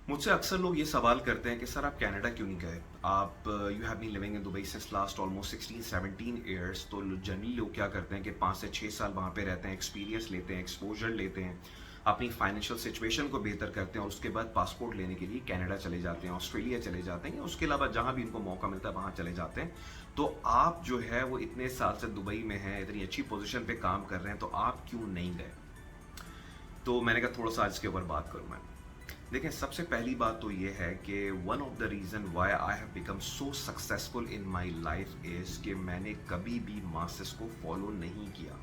मुझसे अक्सर लोग ये सवाल करते हैं कि सर आप कनाडा क्यों नहीं गए? आप you have been living in Dubai since last almost 16-17 years. तो जनरली लोग क्या करते हैं कि 5 से 6 साल वहाँ पे रहते हैं, एक्सपीरियंस लेते हैं, एक्सपोजर लेते हैं, अपनी फाइनेंशियल सिचुएशन को बेहतर करते हैं और उसके बाद पासपोर्ट लेने के लिए कनाडा चले जाते हैं, ऑस्ट्रेलिया चले जाते हैं या उसके अलावा जहाँ भी उनको मौका मिलता है वहाँ चले जाते हैं। तो आप जो है वो इतने साल से दुबई में हैं, इतनी अच्छी पोजीशन पे काम कर रहे हैं, तो आप क्यों नहीं गए? तो मैंने कहा थोड़ा सा आज इसके ऊपर बात करूँ मैं। देखें, सबसे पहली बात तो ये है कि one of the reason why I have become so successful in my life is कि मैंने कभी भी मासेस को फॉलो नहीं किया।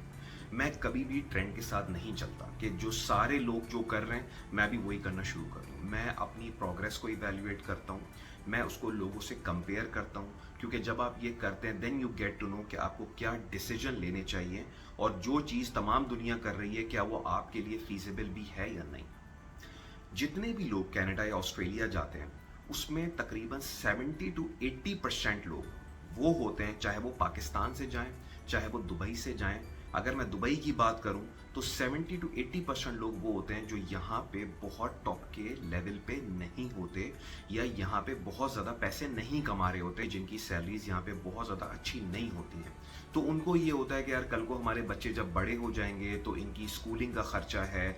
मैं कभी भी ट्रेंड के साथ नहीं चलता कि जो सारे लोग जो कर रहे हैं मैं भी वही करना शुरू कर दूँ। मैं अपनी प्रोग्रेस को इवेल्युएट करता हूँ, मैं उसको लोगों से कंपेयर करता हूँ, क्योंकि जब आप ये करते हैं then you get to know कि आपको क्या डिसीजन लेने चाहिए और जो चीज़ तमाम दुनिया कर रही है क्या वो आपके लिए फीजिबल भी है या नहीं। जितने भी लोग कनाडा या ऑस्ट्रेलिया जाते हैं उसमें तकरीबन 70 to 80% लोग वो होते हैं, चाहे वो पाकिस्तान से जाएं, चाहे वो दुबई से जाएं। अगर मैं दुबई की बात करूं तो 70 to 80% लोग वो होते हैं जो यहाँ पे बहुत टॉप के लेवल पे नहीं होते या यहाँ पे बहुत ज़्यादा पैसे नहीं कमा रहे होते, जिनकी सैलरीज यहाँ पे बहुत ज़्यादा अच्छी नहीं होती हैं। तो उनको ये होता है कि यार कल को हमारे बच्चे जब बड़े हो जाएंगे तो इनकी स्कूलिंग का खर्चा है,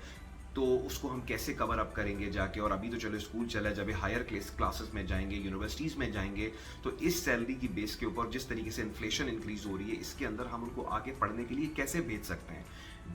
तो उसको हम कैसे कवर अप करेंगे जाके। और अभी तो चलो स्कूल चला, जब हायर क्लासेस में जाएंगे, यूनिवर्सिटीज़ में जाएंगे, तो इस सैलरी की बेस के ऊपर जिस तरीके से इन्फ्लेशन इंक्रीज हो रही है इसके अंदर हम उनको आगे पढ़ने के लिए कैसे भेज सकते हैं,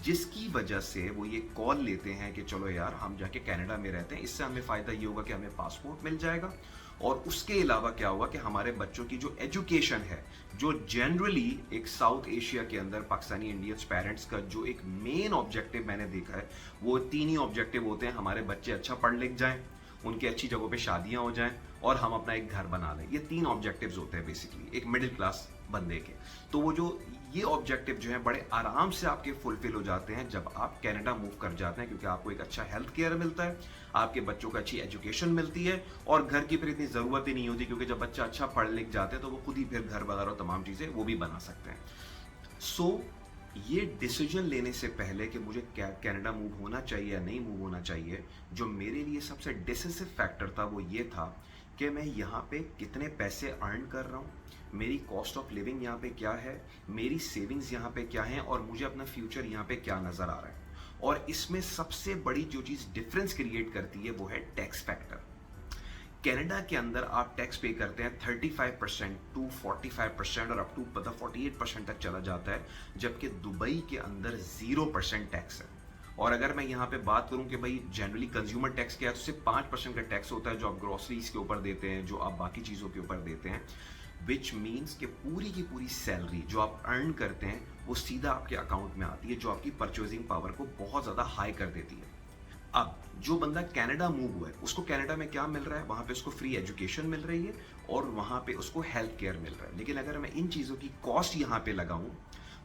जिसकी वजह से वो ये कॉल लेते हैं कि चलो यार हम जाके कनाडा में रहते हैं, इससे हमें फ़ायदा ये होगा कि हमें पासपोर्ट मिल जाएगा और उसके अलावा क्या होगा कि हमारे बच्चों की जो एजुकेशन है, जो जनरली एक साउथ एशिया के अंदर पाकिस्तानी इंडियंस पेरेंट्स का जो एक मेन ऑब्जेक्टिव मैंने देखा है, वो 3 ही ऑब्जेक्टिव होते हैं। हमारे बच्चे अच्छा पढ़ लिख जाएं, उनकी अच्छी जगहों पे शादियां हो जाएं और हम अपना एक घर बना लें। ये 3 ऑब्जेक्टिव्स होते हैं बेसिकली एक मिडिल क्लास बंदे के। तो वो जो ये ऑब्जेक्टिव जो है बड़े आराम से आपके फुलफिल हो जाते हैं जब आप कनाडा मूव कर जाते हैं, क्योंकि आपको एक अच्छा हेल्थ केयर मिलता है, आपके बच्चों को अच्छी एजुकेशन मिलती है और घर की फिर इतनी ज़रूरत ही नहीं होती, क्योंकि जब बच्चा अच्छा पढ़ लिख जाते हैं तो वो खुद ही फिर घर वगैरह तमाम चीज़ें वो भी बना सकते हैं। सो ये डिसीजन लेने से पहले कि मुझे कनाडा मूव होना चाहिए या नहीं मूव होना चाहिए, जो मेरे लिए सबसे डिसिसिव फैक्टर था वो ये था कि मैं यहाँ पे कितने पैसे अर्न कर रहा हूँ, मेरी कॉस्ट ऑफ लिविंग यहाँ पे क्या है, मेरी सेविंग्स यहाँ पे क्या हैं और मुझे अपना फ्यूचर यहाँ पे क्या नज़र आ रहा है। और इसमें सबसे बड़ी जो चीज़ डिफरेंस क्रिएट करती है वो है टैक्स फैक्टर। कनाडा के अंदर आप टैक्स पे करते हैं 35% टू 45% और अप टू 48% तक चला जाता है, जबकि दुबई के अंदर 0% टैक्स है। और अगर मैं यहाँ पे बात करूँ कि भाई जनरली कंज्यूमर टैक्स क्या है, तो सिर्फ 5% का टैक्स होता है जो आप ग्रोसरीज के ऊपर देते हैं, जो आप बाकी चीज़ों के ऊपर देते हैं, विच मीन्स कि पूरी की पूरी सैलरी जो आप अर्न करते हैं वो सीधा आपके अकाउंट में आती है, जो आपकी परचेजिंग पावर को बहुत ज़्यादा हाई कर देती है। अब जो बंदा कनाडा मूव हुआ है उसको कनाडा में क्या मिल रहा है, वहां पे उसको फ्री एजुकेशन मिल रही है और वहां पे उसको हेल्थ केयर मिल रहा है। लेकिन अगर मैं इन चीज़ों की कॉस्ट यहाँ पे लगाऊं,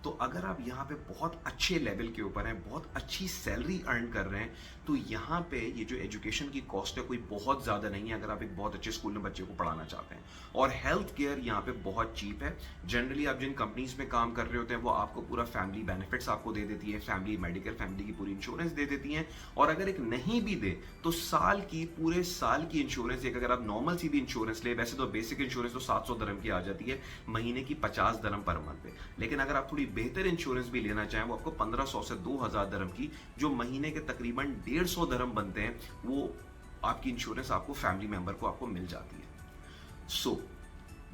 तो अगर आप यहाँ पे बहुत अच्छे लेवल के ऊपर हैं, बहुत अच्छी सैलरी अर्न कर रहे हैं, तो यहाँ पे ये जो एजुकेशन की कॉस्ट है कोई बहुत ज़्यादा नहीं है अगर आप एक बहुत अच्छे स्कूल में बच्चे को पढ़ाना चाहते हैं। और हेल्थ केयर यहाँ पे बहुत चीप है। जनरली आप जिन कंपनीज में काम कर रहे होते हैं वो आपको पूरा फैमिली बेनिफिट्स आपको दे देती है, फैमिली मेडिकल, फैमिली की पूरी इंश्योरेंस दे देती हैं। और अगर एक नहीं भी दे तो साल की, पूरे साल की इंश्योरेंस, एक अगर आप नॉर्मल सी भी इंश्योरेंस ले, वैसे तो बेसिक इंश्योरेंस तो 700 दरम की आ जाती है, महीने की 50 दरम पर मंथ पे, लेकिन अगर आप थोड़ी बेहतर इंश्योरेंस भी लेना चाहें वो आपको 1500 से 2000 दरम की, जो महीने के तकरीबन 150 दरम बनते हैं, वो आपकी इंश्योरेंस आपको फैमिली मेंबर को आपको मिल जाती है। So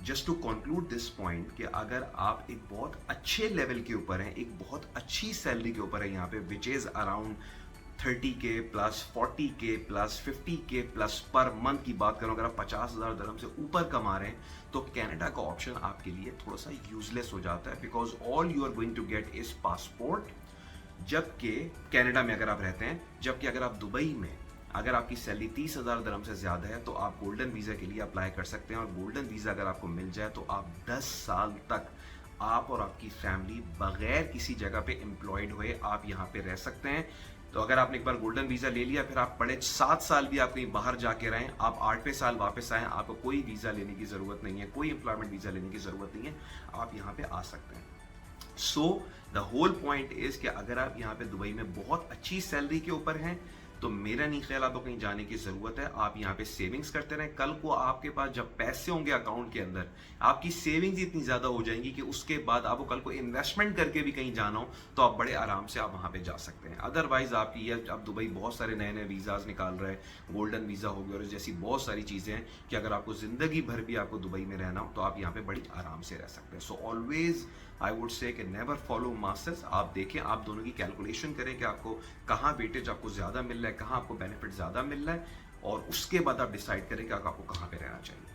just to conclude this point कि अगर आप एक बहुत अच्छे लेवल के ऊपर हैं, एक बहुत अच्छी सैलरी के ऊपर है यहाँ पे, which is around 30K plus 40K plus 50K plus per month की बात करूं, अगर आप 50,000 दरम से ऊपर कमा रहे हैं तो कनाडा का ऑप्शन आपके लिए थोड़ा सा यूजलेस हो जाता है, because all you are going to get is passport. जबकि कनाडा में अगर आप रहते हैं, जबकि अगर आप दुबई में, अगर आपकी सैलरी 30,000 दरम से ज़्यादा है तो आप गोल्डन वीज़ा के लिए अप्लाई कर सकते हैं। और गोल्डन वीज़ा अगर आपको मिल जाए तो आप 10 साल तक आप और आपकी फैमिली बगैर किसी जगह पे एम्प्लॉयड हुए आप यहाँ पे रह सकते हैं। तो अगर आपने एक बार गोल्डन वीज़ा ले लिया, फिर आप पढ़े 7 साल भी आप कहीं बाहर जाके रहें, आप 8वें साल वापस आएँ, आपको कोई वीज़ा लेने की ज़रूरत नहीं है, कोई एम्प्लॉयमेंट वीज़ा लेने की ज़रूरत नहीं है, आप यहाँ पे आ सकते हैं। So the whole point is कि अगर आप यहाँ पे दुबई में बहुत अच्छी सैलरी के ऊपर हैं, तो मेरा नहीं ख्याल आपको कहीं जाने की ज़रूरत है। आप यहाँ पे सेविंग्स करते रहें। कल को आपके पास जब पैसे होंगे अकाउंट के अंदर, आपकी सेविंग्स इतनी ज़्यादा हो जाएंगी कि उसके बाद आपको कल को इन्वेस्टमेंट करके भी कहीं जाना हो तो आप बड़े आराम से आप वहाँ पे जा सकते हैं। अदरवाइज़ आपकी ये अब दुबई बहुत सारे नए-नए वीज़ाज़ निकाल रहा है, गोल्डन वीज़ा हो गया और जैसी बहुत सारी चीज़ें हैं कि अगर आपको ज़िंदगी भर भी आपको दुबई में रहना हो तो आप यहाँ पे बड़ी आराम से रह सकते हैं। So always I would say कि नेवर फॉलो मास्टर्स। आप देखें, आप दोनों की कैलकुलेशन करें कि आपको कहाँ वेटेज आपको ज़्यादा मिल रहा है, कहाँ आपको बेनिफिट ज़्यादा मिल रहा है, और उसके बाद आप डिसाइड करें कि आपको कहाँ पे रहना चाहिए।